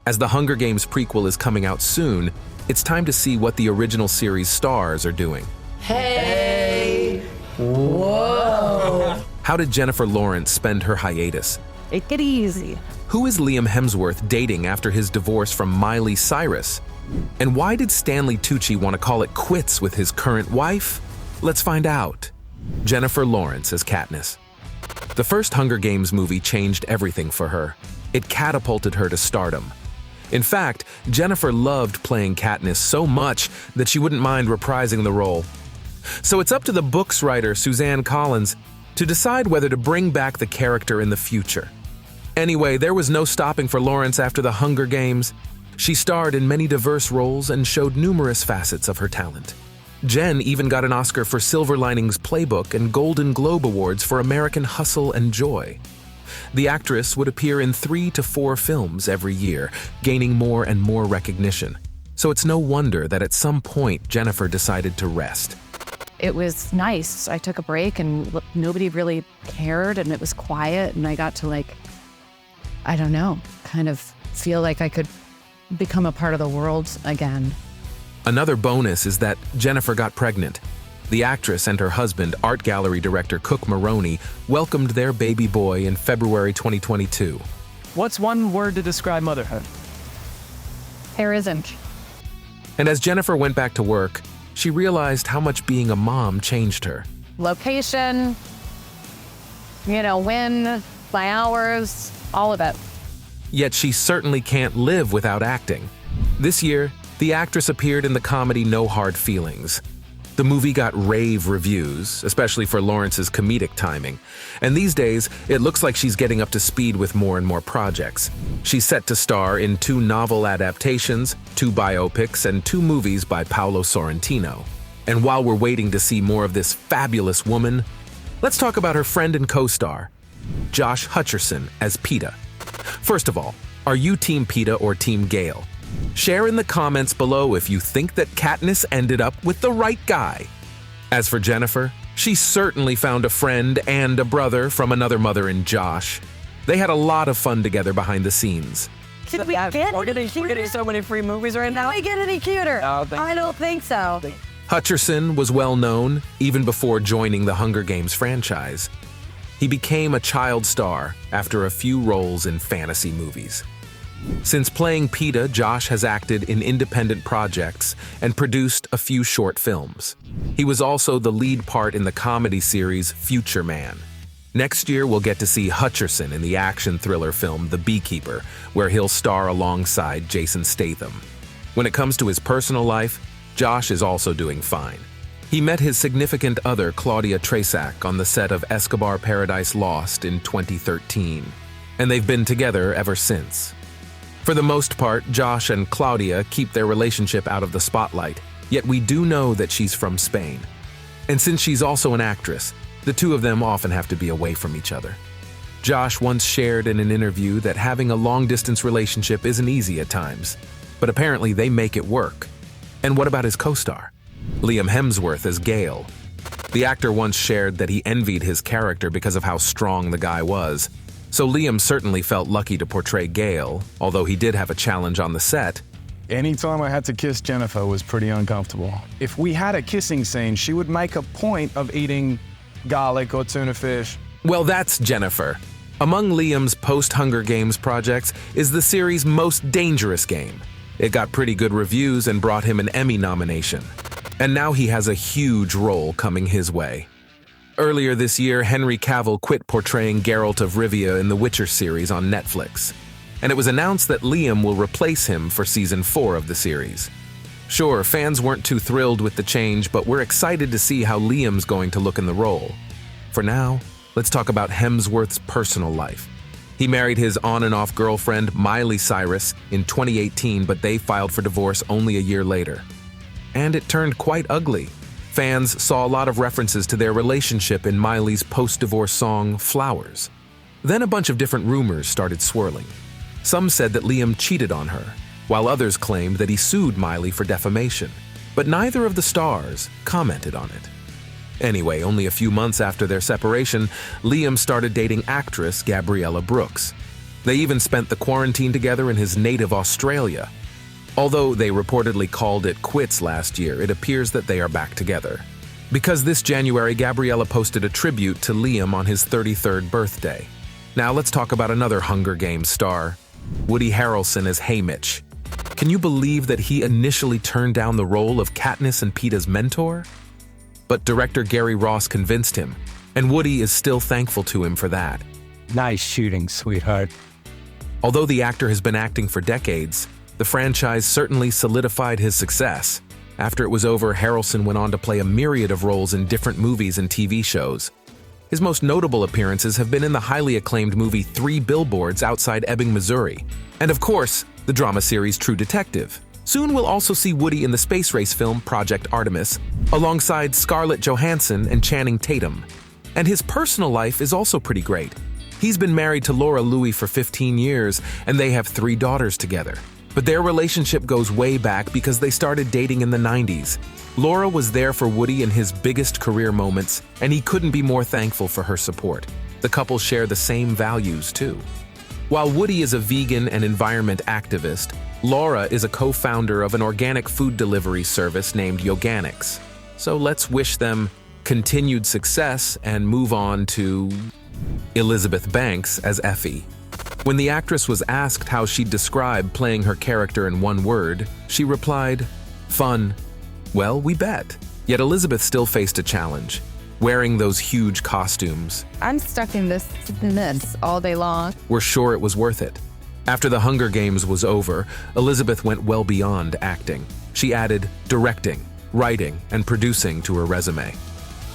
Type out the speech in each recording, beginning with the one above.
As the Hunger Games prequel is coming out soon, it's time to see what the original series stars are doing. Hey! Whoa! How did Jennifer Lawrence spend her hiatus? Take it easy. Who is Liam Hemsworth dating after his divorce from Miley Cyrus? And why did Stanley Tucci want to call it quits with his current wife? Let's find out. Jennifer Lawrence as Katniss. The first Hunger Games movie changed everything for her. It catapulted her to stardom. In fact, Jennifer loved playing Katniss so much that she wouldn't mind reprising the role. So it's up to the book's writer, Suzanne Collins, to decide whether to bring back the character in the future. Anyway, there was no stopping for Lawrence after the Hunger Games. She starred in many diverse roles and showed numerous facets of her talent. Jen even got an Oscar for Silver Linings Playbook and Golden Globe Awards for American Hustle and Joy. The actress would appear in 3 to 4 films every year, gaining more and more recognition. So it's no wonder that at some point Jennifer decided to rest. It was nice. I took a break and nobody really cared and it was quiet and I got to I don't know, kind of feel like I could become a part of the world again. Another bonus is that Jennifer got pregnant. The actress and her husband, art gallery director Cook Maroney, welcomed their baby boy in February 2022. What's one word to describe motherhood? There isn't. And as Jennifer went back to work, she realized how much being a mom changed her. Location, when, my hours, all of it. Yet she certainly can't live without acting. This year, the actress appeared in the comedy No Hard Feelings. The movie got rave reviews, especially for Lawrence's comedic timing. And these days, it looks like she's getting up to speed with more and more projects. She's set to star in 2 novel adaptations, 2 biopics, and 2 movies by Paolo Sorrentino. And while we're waiting to see more of this fabulous woman, let's talk about her friend and co-star, Josh Hutcherson as Peeta. First of all, are you Team Peeta or Team Gale? Share in the comments below if you think that Katniss ended up with the right guy. As for Jennifer, she certainly found a friend and a brother from another mother in Josh. They had a lot of fun together behind the scenes. We're getting so many free movies right now. Can we get any cuter? I don't think so. Hutcherson was well known even before joining the Hunger Games franchise. He became a child star after a few roles in fantasy movies. Since playing Peeta, Josh has acted in independent projects and produced a few short films. He was also the lead part in the comedy series Future Man. Next year, we'll get to see Hutcherson in the action thriller film The Beekeeper, where he'll star alongside Jason Statham. When it comes to his personal life, Josh is also doing fine. He met his significant other, Claudia Traisac, on the set of Escobar Paradise Lost in 2013, and they've been together ever since. For the most part, Josh and Claudia keep their relationship out of the spotlight, yet we do know that she's from Spain. And since she's also an actress, the two of them often have to be away from each other. Josh once shared in an interview that having a long-distance relationship isn't easy at times, but apparently they make it work. And what about his co-star? Liam Hemsworth as Gale. The actor once shared that he envied his character because of how strong the guy was. So Liam certainly felt lucky to portray Gale, although he did have a challenge on the set. Anytime I had to kiss Jennifer was pretty uncomfortable. If we had a kissing scene, she would make a point of eating garlic or tuna fish. Well, that's Jennifer. Among Liam's post-Hunger Games projects is the series' Most Dangerous Game. It got pretty good reviews and brought him an Emmy nomination. And now he has a huge role coming his way. Earlier this year, Henry Cavill quit portraying Geralt of Rivia in the Witcher series on Netflix. And it was announced that Liam will replace him for Season 4 of the series. Sure, fans weren't too thrilled with the change, but we're excited to see how Liam's going to look in the role. For now, let's talk about Hemsworth's personal life. He married his on and off girlfriend, Miley Cyrus, in 2018, but they filed for divorce only a year later. And it turned quite ugly. Fans saw a lot of references to their relationship in Miley's post-divorce song, Flowers. Then a bunch of different rumors started swirling. Some said that Liam cheated on her, while others claimed that he sued Miley for defamation. But neither of the stars commented on it. Anyway, only a few months after their separation, Liam started dating actress Gabriella Brooks. They even spent the quarantine together in his native Australia. Although they reportedly called it quits last year, it appears that they are back together. Because this January, Gabriella posted a tribute to Liam on his 33rd birthday. Now let's talk about another Hunger Games star, Woody Harrelson as Haymitch. Can you believe that he initially turned down the role of Katniss and Peeta's mentor? But director Gary Ross convinced him, and Woody is still thankful to him for that. Nice shooting, sweetheart. Although the actor has been acting for decades, the franchise certainly solidified his success. After it was over, Harrelson went on to play a myriad of roles in different movies and TV shows. His most notable appearances have been in the highly acclaimed movie 3 Billboards Outside Ebbing, Missouri, and of course, the drama series True Detective. Soon we'll also see Woody in the space race film Project Artemis, alongside Scarlett Johansson and Channing Tatum. And his personal life is also pretty great. He's been married to Laura Louie for 15 years, and they have 3 daughters together. But their relationship goes way back because they started dating in the 90s. Laura was there for Woody in his biggest career moments, and he couldn't be more thankful for her support. The couple share the same values, too. While Woody is a vegan and environment activist, Laura is a co-founder of an organic food delivery service named Yoganics. So let's wish them continued success and move on to Elizabeth Banks as Effie. When the actress was asked how she'd describe playing her character in one word, she replied, "Fun." Well, we bet. Yet Elizabeth still faced a challenge, wearing those huge costumes. I'm stuck in this all day long. We're sure it was worth it. After the Hunger Games was over, Elizabeth went well beyond acting. She added directing, writing, and producing to her resume.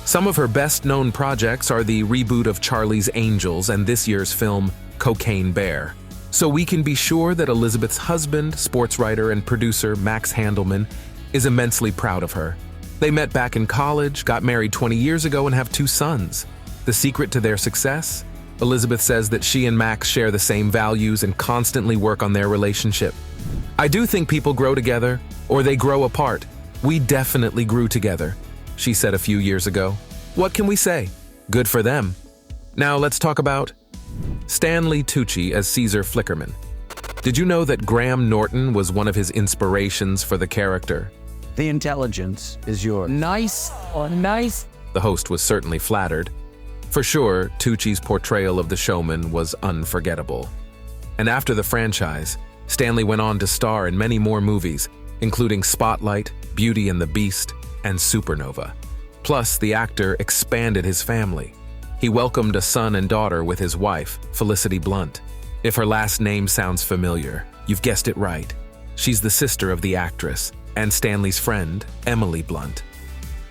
Some of her best-known projects are the reboot of Charlie's Angels and this year's film Cocaine Bear. So we can be sure that Elizabeth's husband, sports writer and producer Max Handelman, is immensely proud of her. They met back in college, got married 20 years ago, and have 2 sons. The secret to their success? Elizabeth says that she and Max share the same values and constantly work on their relationship. "I do think people grow together, or they grow apart. We definitely grew together," she said a few years ago. What can we say? Good for them. Now let's talk about Stanley Tucci as Caesar Flickerman. Did you know that Graham Norton was one of his inspirations for the character? The intelligence is yours. Nice. Oh, nice. The host was certainly flattered. For sure, Tucci's portrayal of the showman was unforgettable. And after the franchise, Stanley went on to star in many more movies, including Spotlight, Beauty and the Beast, and Supernova. Plus, the actor expanded his family. He welcomed a son and daughter with his wife, Felicity Blunt. If her last name sounds familiar, you've guessed it right. She's the sister of the actress and Stanley's friend, Emily Blunt.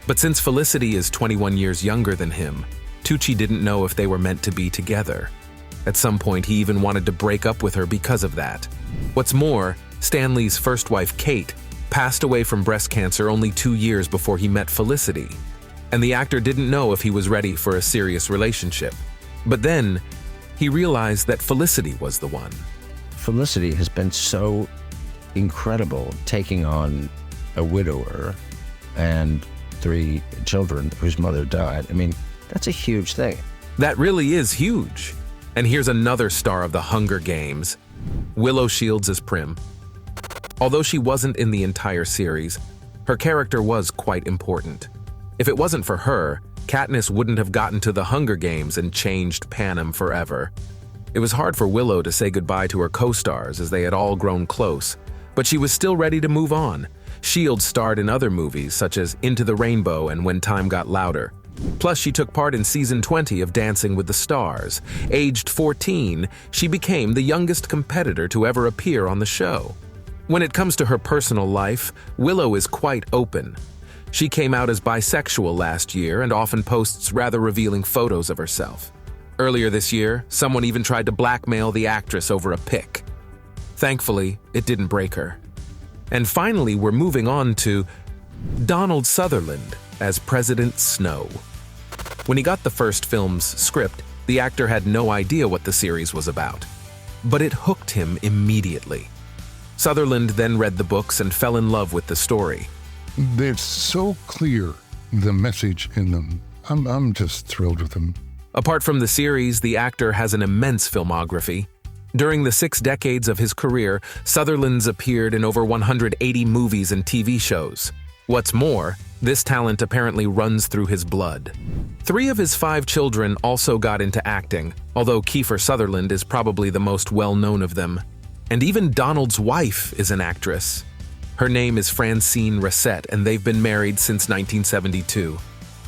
But since Felicity is 21 years younger than him, Tucci didn't know if they were meant to be together. At some point, he even wanted to break up with her because of that. What's more, Stanley's first wife, Kate, passed away from breast cancer only 2 years before he met Felicity. And the actor didn't know if he was ready for a serious relationship. But then, he realized that Felicity was the one. Felicity has been so incredible, taking on a widower and 3 children whose mother died. I mean, that's a huge thing. That really is huge. And here's another star of the Hunger Games, Willow Shields as Prim. Although she wasn't in the entire series, her character was quite important. If it wasn't for her, Katniss wouldn't have gotten to the Hunger Games and changed Panem forever. It was hard for Willow to say goodbye to her co-stars as they had all grown close, but she was still ready to move on. Shields starred in other movies such as Into the Rainbow and When Time Got Louder. Plus, she took part in season 20 of Dancing with the Stars. Aged 14, she became the youngest competitor to ever appear on the show. When it comes to her personal life, Willow is quite open. She came out as bisexual last year and often posts rather revealing photos of herself. Earlier this year, someone even tried to blackmail the actress over a pic. Thankfully, it didn't break her. And finally, we're moving on to Donald Sutherland as President Snow. When he got the first film's script, the actor had no idea what the series was about. But it hooked him immediately. Sutherland then read the books and fell in love with the story. They're so clear, the message in them. I'm just thrilled with them. Apart from the series, the actor has an immense filmography. During the 6 decades of his career, Sutherland's appeared in over 180 movies and TV shows. What's more, this talent apparently runs through his blood. 3 of his 5 children also got into acting, although Kiefer Sutherland is probably the most well-known of them. And even Donald's wife is an actress. Her name is Francine Racette, and they've been married since 1972.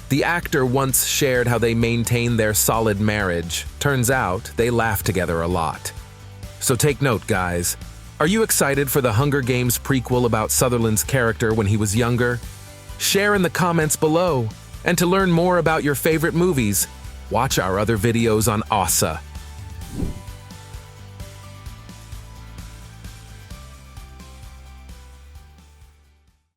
The actor once shared how they maintain their solid marriage. Turns out, they laugh together a lot. So take note, guys. Are you excited for the Hunger Games prequel about Sutherland's character when he was younger? Share in the comments below. And to learn more about your favorite movies, watch our other videos on OSSA.